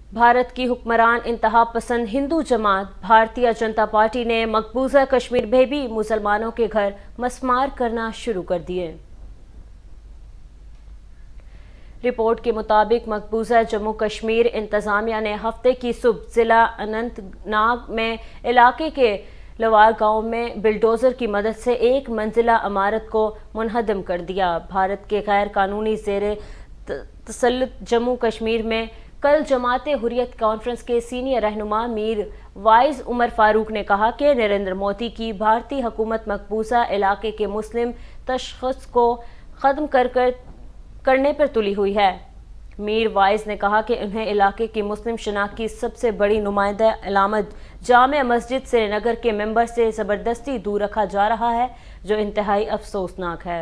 भारत की हुक्मरान इंतहा पसंद हिंदू जमात भारतीय जनता पार्टी ने मकबूजा कश्मीर में भी मुसलमानों के घर मस्मार करना शुरू कर दिए। रिपोर्ट के मुताबिक मकबूजा जम्मू कश्मीर इंतजामिया ने हफ्ते की सुबह जिला अनंतनाग में इलाके के लवार गांव में बिल्डोजर की मदद से एक मंजिला इमारत को मुनहदम कर दिया। भारत के गैर कानूनी ज़ेरे तसल्लुत जम्मू कश्मीर में कल जमात हुर्रियत कॉन्फ्रेंस के सीनियर रहनुमा मीर वाइज उमर फारूक ने कहा कि नरेंद्र मोदी की भारतीय हुकूमत मकबूजा इलाके के मुस्लिम तशख़्ख़ुस को ख़त्म करने पर तुली हुई है। मीर वाइज ने कहा कि उन्हें इलाके की मुस्लिम शनाख्त की सबसे बड़ी नुमाइंदा अलामत जामे मस्जिद श्रीनगर के मेंबर से ज़बरदस्ती दूर रखा जा रहा है, जो इंतहाई अफसोसनाक है।